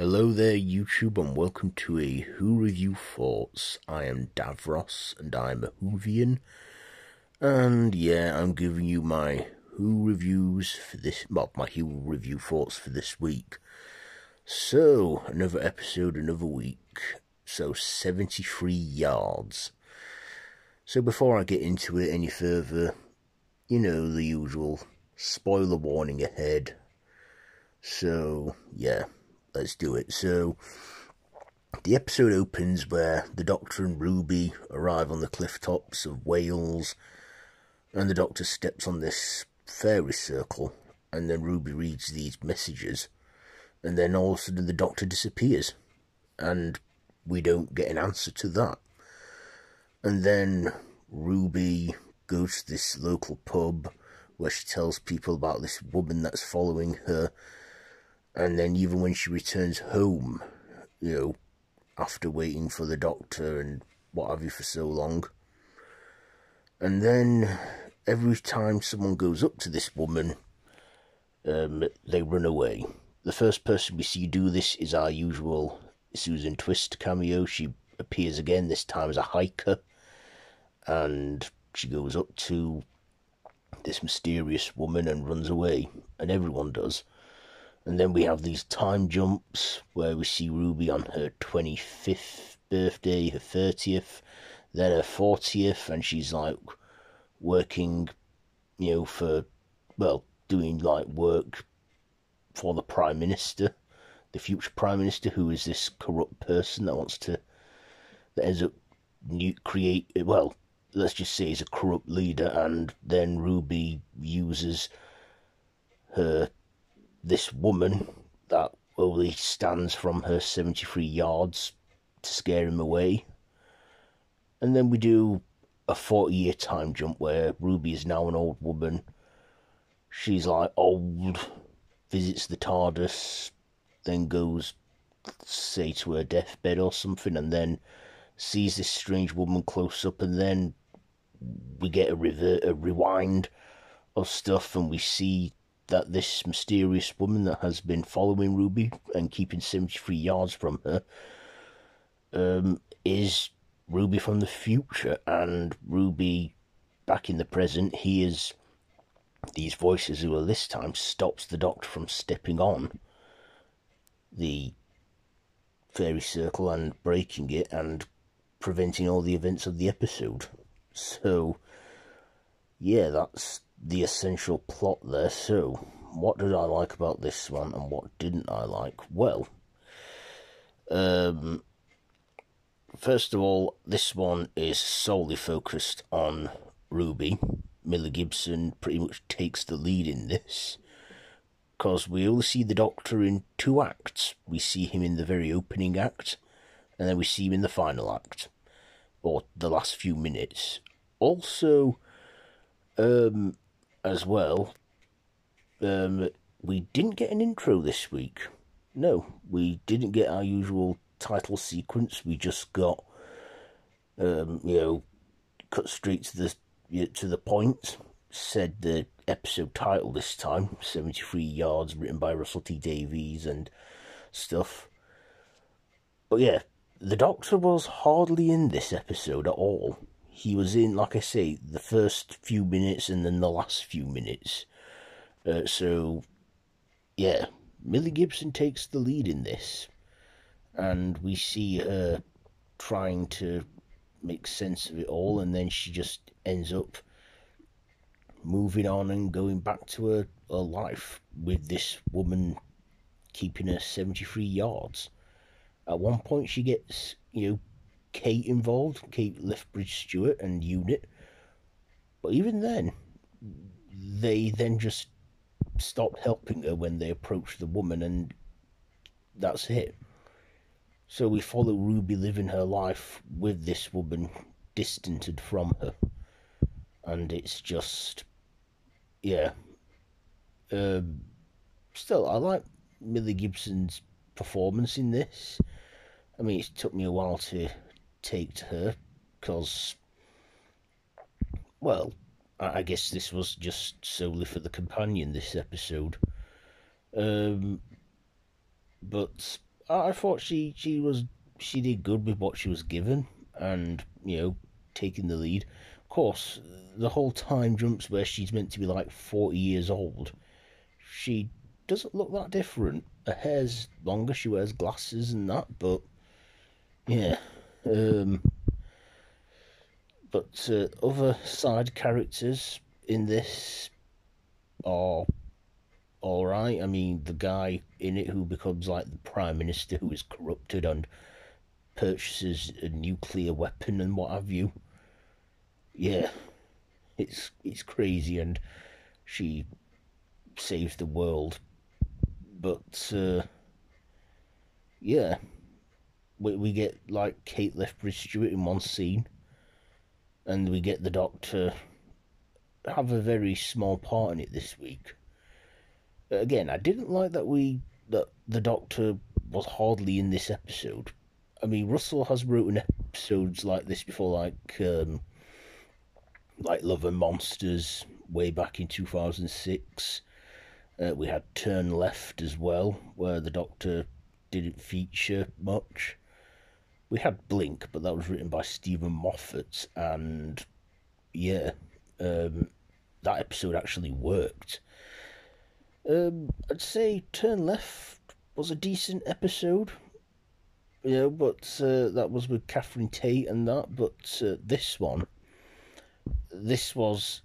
Hello there YouTube and welcome to a Who Review Thoughts. I am Davros and I'm a Whovian. And yeah, I'm giving you my Who reviews for this, my Who Review Thoughts for this week. So, another episode, another week. So, 73 yards. So before I get into it any further, you know, the usual spoiler warning ahead. So, yeah. Let's do it. So, the episode opens where the Doctor and Ruby arrive on the cliff tops of Wales, and the Doctor steps on this fairy circle, and then Ruby reads these messages, and then all of a sudden the Doctor disappears, and we don't get an answer to that. And then Ruby goes to this local pub where she tells people about this woman that's following her. And then even when she returns home, you know, after waiting for the Doctor and what have you for so long. And then every time someone goes up to this woman, they run away. The first person we see do this is our usual Susan Twist cameo. She appears again, this time as a hiker. And she goes up to this mysterious woman and runs away. And everyone does. And then we have these time jumps where we see Ruby on her 25th birthday, her 30th, then her 40th, and she's like working, you know, for, well, doing like work for the Prime Minister, the future Prime Minister, who is this corrupt person that ends up well, let's just say he's a corrupt leader, and then Ruby uses this woman that only stands from her 73 yards to scare him away. And then we do a 40-year time jump where Ruby is now an old woman. She's like old, visits the TARDIS, then goes, say, to her deathbed or something, and then sees this strange woman close up, and then we get a rewind of stuff, and we see that this mysterious woman that has been following Ruby and keeping 73 yards from her is Ruby from the future, and Ruby back in the present hears these voices who are this time stops the Doctor from stepping on the fairy circle and breaking it and preventing all the events of the episode. So yeah, that's the essential plot there. So, what did I like about this one and what didn't I like? Well, first of all, this one is solely focused on Ruby. Millie Gibson pretty much takes the lead in this, because we only see the Doctor in 2 acts. We see him in the very opening act, and then we see him in the final act, or the last few minutes. Also, as well, we didn't get an intro this week. No, we didn't get our usual title sequence. We just got, you know, cut straight to the point. Said the episode title this time, 73 Yards, written by Russell T Davies and stuff. But yeah, the Doctor was hardly in this episode at all. He was in, like I say, the first few minutes and then the last few minutes. So, yeah, Millie Gibson takes the lead in this. And we see her trying to make sense of it all, and then she just ends up moving on and going back to her life with this woman keeping her 73 yards. At one point she gets, you know, Kate involved, Kate Lethbridge-Stewart and Unit, but even then, they then just stopped helping her when they approached the woman, and that's it. So we follow Ruby living her life with this woman distanced from her, and it's just, yeah. Still, I like Millie Gibson's performance in this. I mean, it took me a while to take to her, because, well, I guess this was just solely for the companion, this episode. But I thought she did good with what she was given, and taking the lead. Of course, the whole time jumps where she's meant to be like 40 years old. She doesn't look that different. Her hair's longer. She wears glasses and that, but yeah. But other side characters in this are all right. I mean, the guy in it who becomes like the prime minister, who is corrupted and purchases a nuclear weapon and what have you. Yeah, it's crazy, and she saves the world. But yeah, we get like Kate Lethbridge Stewart in one scene, and we get the Doctor have a very small part in it this week. Again, I didn't like that the Doctor was hardly in this episode. I mean, Russell has written episodes like this before, like Love and Monsters way back in 2006. We had Turn Left as well, where the Doctor didn't feature much. We had Blink, but that was written by Stephen Moffat, and yeah, that episode actually worked. I'd say Turn Left was a decent episode, but that was with Catherine Tate and that. But this was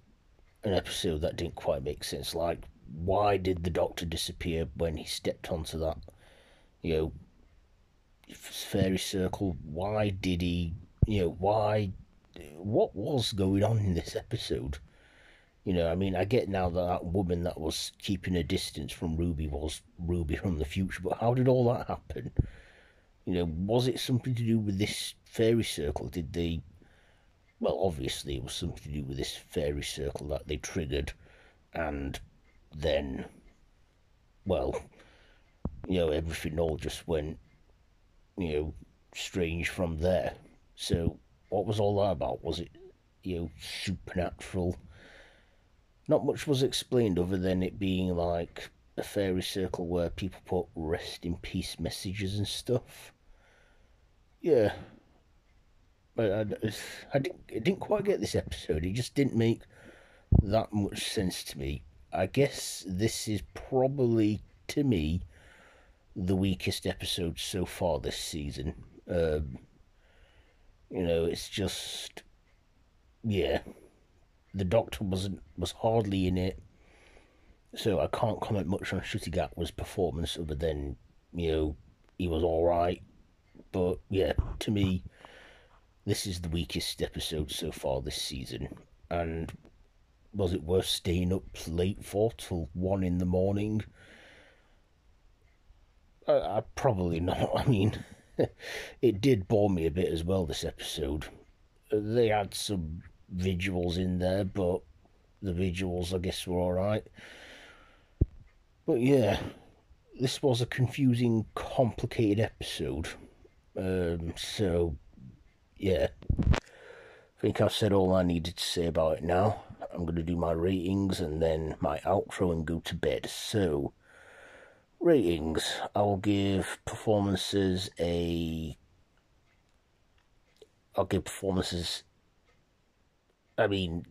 an episode that didn't quite make sense. Like, why did the Doctor disappear when he stepped onto that, fairy circle? Why did he, why? What was going on in this episode? I mean, I get now that woman that was keeping a distance from Ruby was Ruby from the future, but how did all that happen? Was it something to do with this fairy circle? Did they... Well, obviously it was something to do with this fairy circle that they triggered, and then, well, everything all just went, strange from there. So, what was all that about? Was it, supernatural? Not much was explained other than it being like a fairy circle where people put rest in peace messages and stuff. Yeah. But I didn't quite get this episode. It just didn't make that much sense to me. I guess this is probably, to me, the weakest episode so far this season. It's just... Yeah. The Doctor was hardly in it, so I can't comment much on Ncuti Gatwa's performance other than, he was alright. But, yeah, to me, this is the weakest episode so far this season. And was it worth staying up late for till 1 in the morning? Probably not. I mean, it did bore me a bit as well, this episode. They had some visuals in there, but the visuals, I guess, were alright. But yeah, this was a confusing, complicated episode. So, yeah. I think I've said all I needed to say about it now. I'm going to do my ratings and then my outro and go to bed. So, ratings. I'll give performances I mean,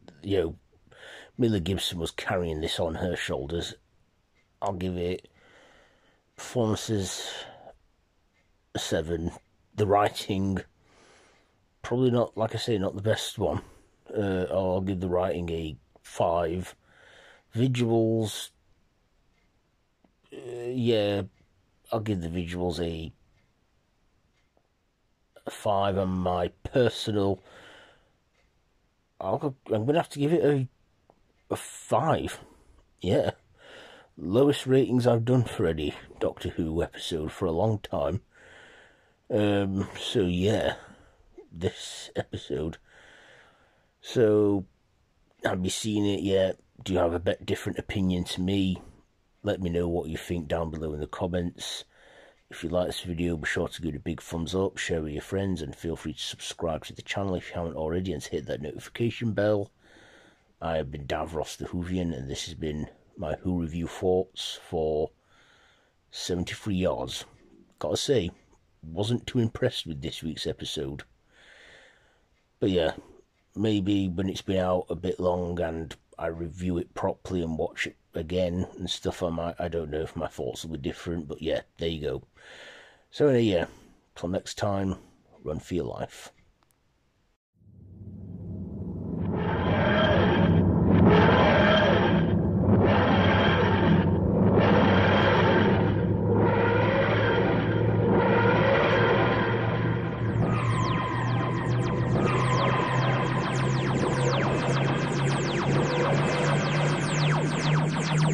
Millie Gibson was carrying this on her shoulders. I'll give it performances a 7. The writing, probably not, like I say, not the best one. I'll give the writing a 5. Visuals, yeah, I'll give the visuals a 5, and my personal... I'm going to have to give it a 5. Yeah. Lowest ratings I've done for any Doctor Who episode for a long time. So yeah, this episode. So, have you seen it yet? Do you have a bit different opinion to me? Let me know what you think down below in the comments. If you like this video, be sure to give it a big thumbs up, share with your friends, and feel free to subscribe to the channel if you haven't already, and to hit that notification bell. I have been Davros the Whovian, and this has been my Who Review thoughts for 73 yards. gotta say, wasn't too impressed with this week's episode. But yeah, maybe when it's been out a bit long and I review it properly and watch it again and stuff, I don't know if my thoughts will be different, but yeah, there you go. So anyway, yeah, till next time, run for your life.